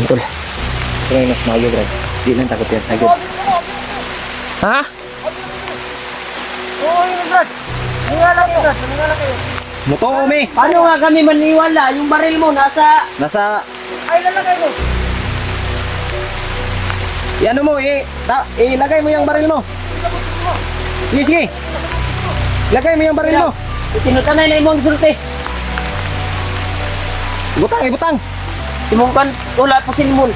Tol. Pero yung mas mayo, Brad. Di lang takot yan, sagad. Ha? Oo, yun, Brad. Maniwala kayo, Brad. Maniwala kayo. Muto, Umi! Paano nga kami maniwala? Yung baril mo nasa... Nasa... Ay, lalagay mo. Ano mo, ilagay mo yung baril mo. Sige, sige. Ilagay mo yung baril mo. Tinutanay na imong sulti. Butang, butang. Timungkan, wala pa sinimon.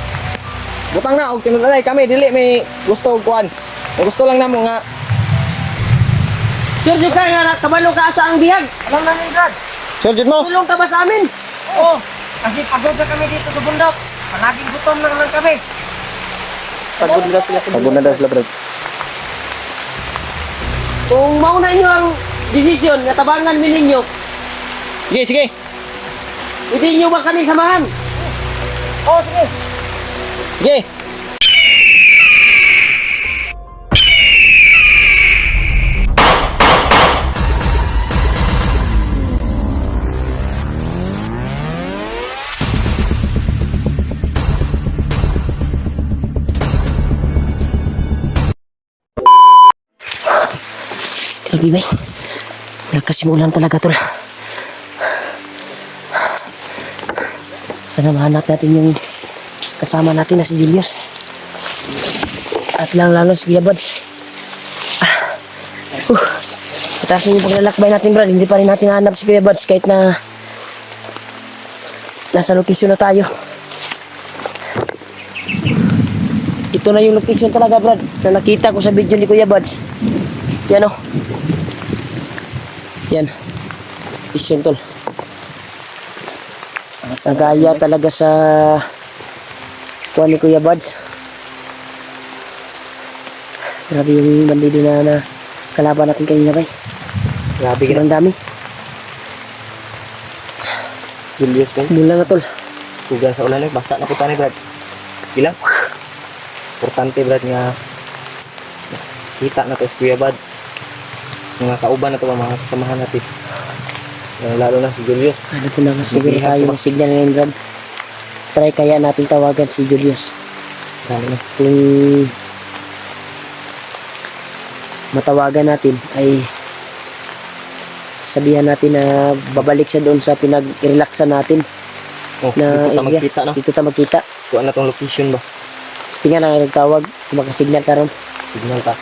Butang na, og tinutanay kami. Dili, may gusto og kuhan. May gusto lang namo nga. Sure ka nga, kabalo ka sa ang bihag. Alam na ni Brad. Sure, Jud mo. Tulong ka ba sa amin? Oo. Kasi pagod na kami dito sa bundok. Palaging gutom lang kami. Pagod na sila sa Pagod na daw sila, Brad. Kung mauna nyo ang desisyon, natabangan mi ninyo, Sige, sige. pwede nyo ba kami samahan? Oo, sige. Sige. Grabe bay, nagkasimulan talaga tol. Sana mahanap natin yung kasama natin na si Julius. At lalo si Kuya Buds. Mataas na yung paglalakbay natin, Brad. Hindi pa rin natin nahanap si Kuya Buds kahit na nasa location na tayo. Ito na yung location talaga, Brad, na nakita ko sa video ni Kuya Buds. Yan o. Yan. Location, tol. Nagaya talaga sa kuha ni Kuya Buds. Grabe yung bandido na kalaban natin kanina, bay. Grabe ka. Sobrang dami. Julius, Brad. Mula na, tol. Tugan sa ulan, basa na kita ni Brad. Ilang? Importante, Brad, nga kita na to si Kuya Buds. Mga kauban na to, mga kasamahan natin. Lalo na si Julius. Ano po na siguro tayo ng signal ngayon, Brad. Try kaya natin tawagan si Julius. Lalo na. Kung matawagan natin ay sabihan natin na babalik siya doon sa pinag-relaxan natin. Oh, Na dito ta area. magkita, no? Dito tayo magkita. Kuha na tong location ba? Tapos tingnan na nagtawag. Magka-signal ka ron. Signal ta.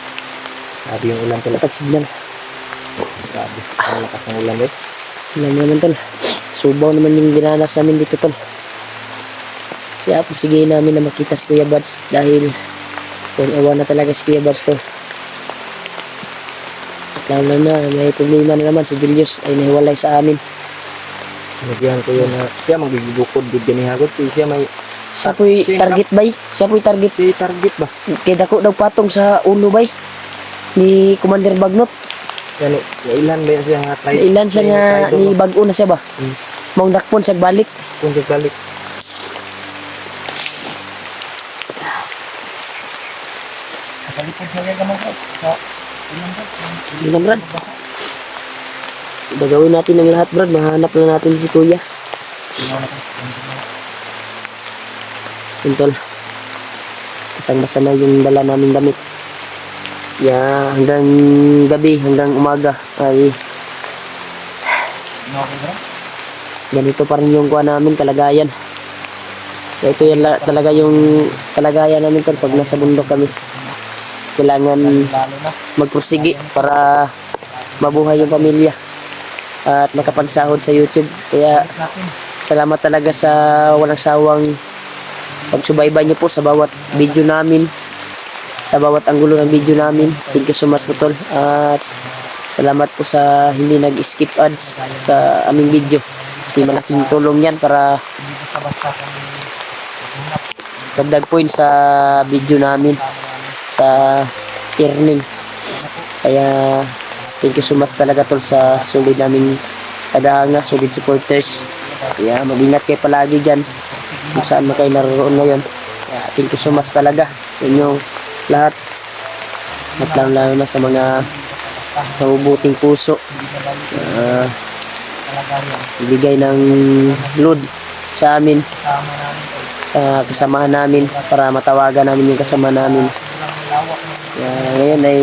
Grabe yung ulan pala. Patag-signal. Grabe. Ang lakas ng ulan, eh. Alam mo naman, tol. Subaw naman yung dinanas namin dito, tol. Kaya po sige namin na makita si Kuya Buds dahil kung awa na talaga si Kuya Buds, tol. At lalo na may problema na naman si Julius ay nahiwalay sa amin. Nagyan ko yun na siya magigibukod good ganihagot. Siya may Siya po'y target, bay. Siya po'y target. si target ba? Kaya dako daw patong sa ulo, bay. Ni Commander Bagnot. Yan, ilan ba yan siya nga try? Ilan siya nga ni Bago na siya ba? Mong dakpon siya balik. Kung siya balik. Kapalipod siya gamang Brad. Hindi na, Brad. Gagawin natin ang lahat, Brad. Mahanap na natin si Kuya. Tol. Kasang-basa na yung dala namin damit. Yeah, hanggang gabi, hanggang umaga ay ganito pa rin yung kuha namin, kalagayan. Ito yan talaga yung kalagayan namin, tol, pag nasa bundok kami. Kailangan magpursigi para mabuhay yung pamilya at makapagsahod sa YouTube. Kaya salamat talaga sa walang sawang pagsubaybay niyo po sa bawat video namin, sa bawat anggulo ng video namin. Thank you so much po, tol. At salamat po sa hindi nag-skip ads sa aming video. Kasi malaking tulong yan para dagdag point sa video namin sa earning. Kaya thank you so much talaga, tol, sa solid naming tagahanga, solid supporters. Kaya mag-ingat kayo palagi dyan kung saan man kayo naroon ngayon. Kaya thank you so much talaga sa inyong lahat. At lalo na sa mga mabubuting puso ibigay ng load sa amin sa kasamahan namin para matawagan namin yung kasama namin. Kaya ngayon ay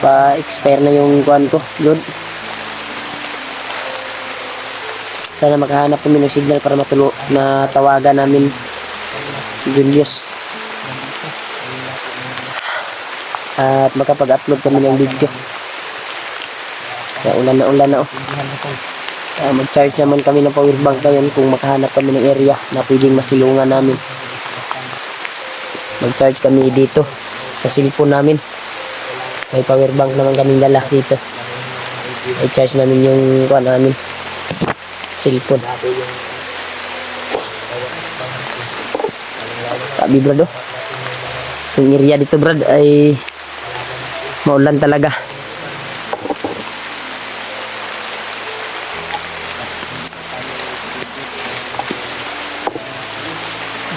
pa-expire na yung kuhan ko. Good. Sana makahanap kami ng signal para na tawagan namin si Julius. At makapag-upload kami ng video. Kaya ulan na oh. Mag-charge naman kami ng power bank ngayon kung makahanap kami ng area na pwedeng masilungan namin. Mag-charge kami dito sa cellphone namin. May power bank naman kaming dala dito. I-charge namin yung kuhan namin. Cellphone. Sabi brad oh. Yung area dito brad ay maulan talaga.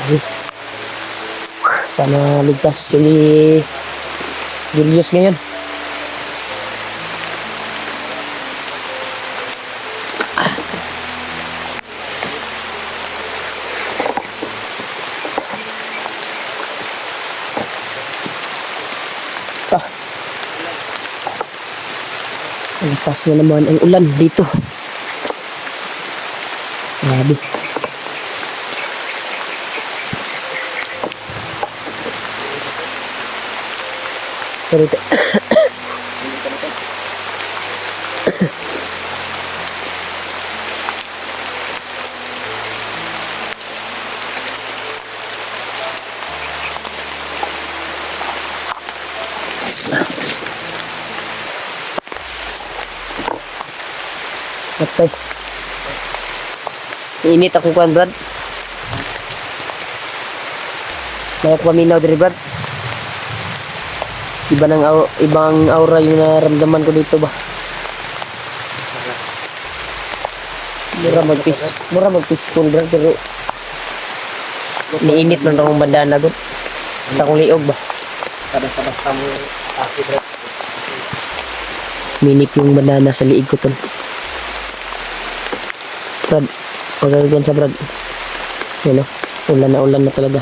Ay. Sana ligtas si Julius ngayon. Ligtas na naman ang ulan dito. Grabe. Pero ito. Matay. Init ako kuhan brad. May paminaw diri brad. Ibang aura yung naramdaman ko dito ba. Mura mag-peaceful brad pero niinit man akong bandana ko. Sa akong liog ba. Basta mo aki brad. Minip yung bandana sa liig ko tol. Brad, pagkagagan sa brad. Yan o, ulan na talaga.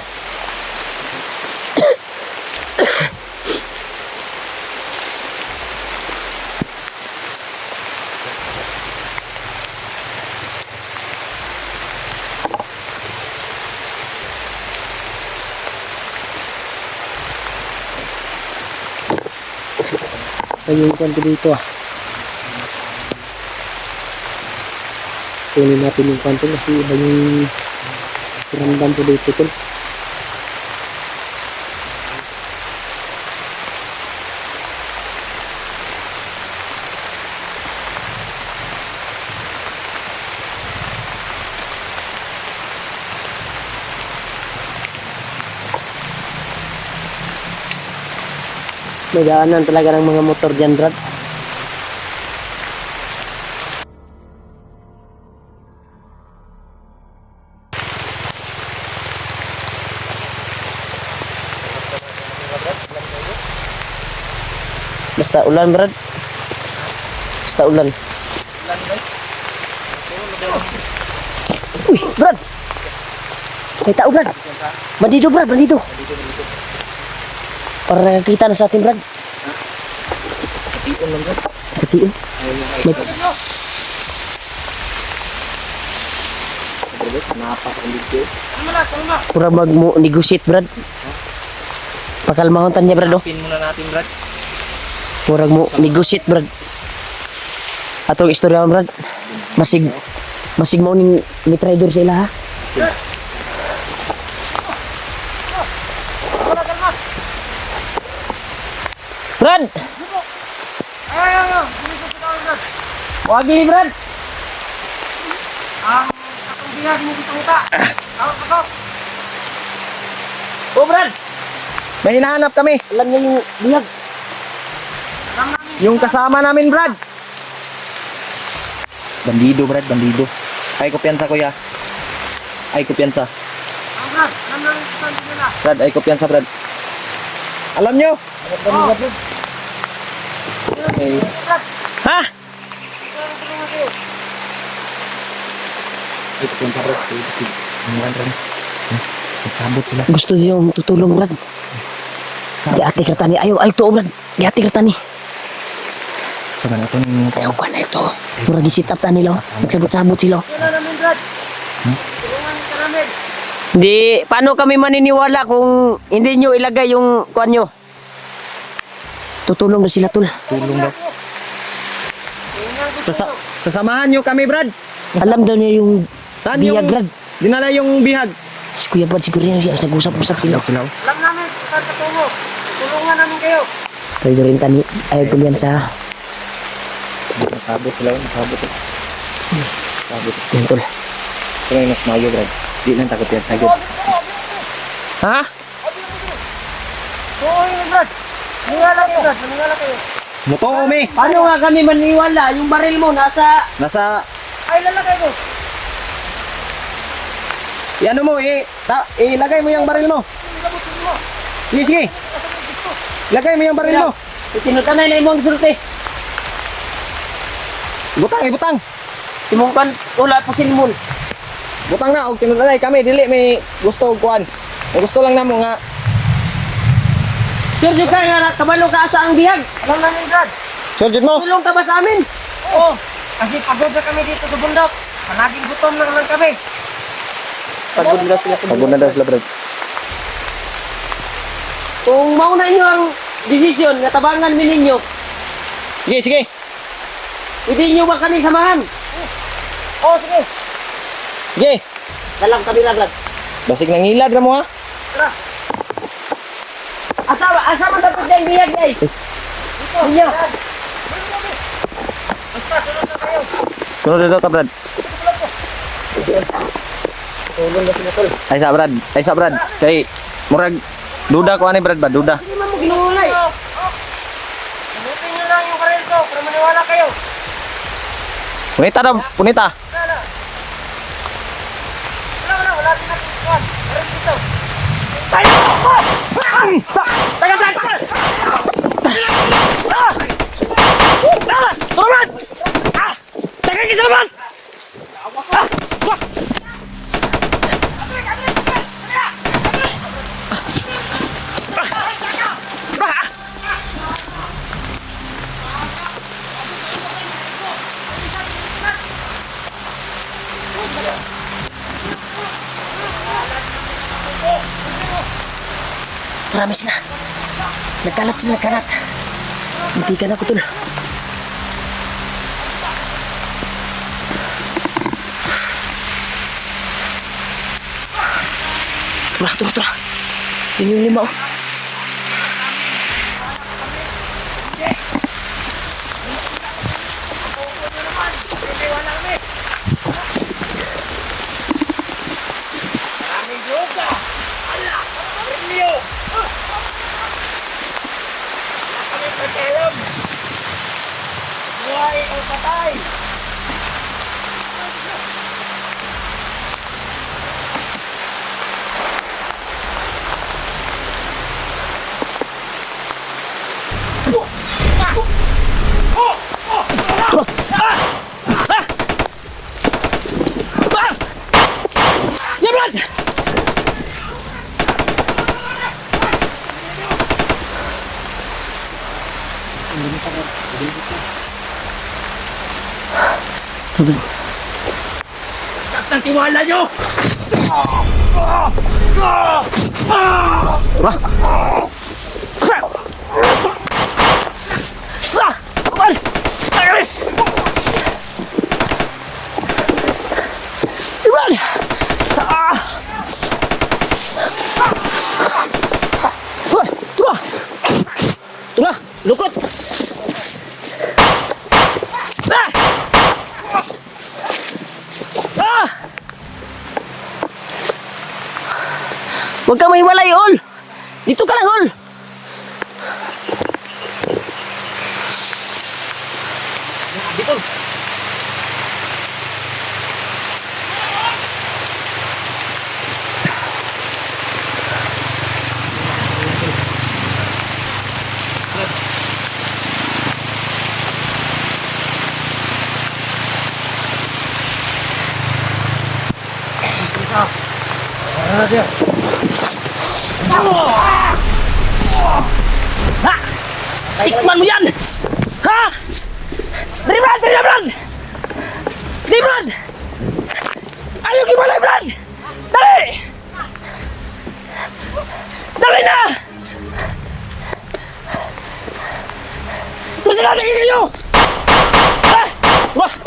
Ayun ko dito ah. Kunin natin yung kanto kasi iba yung ramdam ko dito tol. May daanan talaga ng mga motor dyan brad. Basta ulan brad. Basta ulan. Uy, brad. May tao brad. Bandido brad, bandido. Para nakakita na sa atin brad. Katiun lang brad. Katiun. May... Pura mag-negotiate brad. Pakalmahon tanya brad oh. Pin muna natin brad. Murag mo negotiate brad. Atong istorya brad. Masig mo ni trader sila ha. Brad. Wag ni brad. Atong bihag mo kitang uta. Ako. Oh brad. May hinahanap kami. Alam niya yung bihag. Yung kasama namin brad. Bandido brad, bandido. Ay kumpiyansa kuya. Ay kumpiyansa. Brad, alam na yung kasama nila. Brad, ay kumpiyansa brad. Alam nyo? Okay. Ha? Ay kumpiyansa brad. Ano yan, Brad? Sabot sila. Gusto niyo tutulong, Brad. Di ate kerta ni. Ayaw to, Brad. Di ate kerta ni. Saban ito ng Ayaw ka na ito. Mura gisit up ta nila. Nagsabot-sabot sila. Wala namin, Brad. Tulungan ka namin. Di, paano kami maniniwala kung hindi nyo ilagay yung kuan nyo? Tutulong na sila, tol. tulong daw. Yun ang gusto Sasa nyo. sasamahan nyo kami, Brad. Alam daw niya yung Saan bihag, yung Brad. dinala yung bihag? Si Kuya Brad, siguro yan. Nag-usap-usap sila. Alam namin kung saan patungo. Tulungan namin kayo. Tayo rin tani. Ayaw ko yan sa... Sabot sila, sabot. Sabot. Yan, tol. Ito na yung mas mayo, Brad. Di lang takot yan, sagod. Ha? Oo, yun, Brad. Maningala kayo, Brad. Maningala kayo. Muto, Umi! Paano nga kami maniwala? Yung baril mo nasa... Nasa, Ay, lalagay ko. ano mo, ilagay mo yung baril mo. Sige, sige. Ilagay mo yung baril mo. Tinutanay na imong sulti. Butang, butang. Timungkan ula po sinmon. Butang na, og tinutanay kami, dili may gusto og kuan. Ang gusto lang namo nga, Sure ka nga kabalo ka sa ang bihag. Alam namin, Brad. surjud mo. Tulong ka ba sa amin? Oo. Kasi pagod na kami dito sa bundok. Palaging gutom lang kami. Pagod na sila sa Pagod na daw sila, Brad. Kung mauna nyo ang desisyon nga tabangan mi ninyo, Sige, sige. pwede nyo ba kami samahan? Oo, sige. Sige. Dalang kami laglag. Basig nangilad ra mo ha. Tara. Asa man dapat yung bihag ay? Dito. Ninyo. Brad. Basta, sunod na kayo. Sunod na daw ta, Brad. Tulong na sila tol. Ay sa Brad. Ay sa Brad. Kay murag duda ko ani Brad ba? Duda. Sige man mo ginuulay. Sabutin nyo lang yung karel ko para maniwala kayo. Punita daw, punita. Wala. Wala din natin kuhan. Karel dito. Tulungan! Tagal ka sa laban! Marami sila. Nagkalat sila, nagkalat. Hindi ka na ko, tol. Tura. Yun yung 5, oh. Buhay o patay. Ya, Brad! Tubig. Taas ng tiwala nyo! Tura! Lukot! Huwag kang mahiwalay, Ol! Dito ka lang, Ol! Dito. Ha! Tikman mo yan! Ha! Dali, Brad! Dali na, Brad! Dali, Brad! Ayaw kimalay, Brad! Dali! Dali na! Tusin natin kayo! Ha! Wah!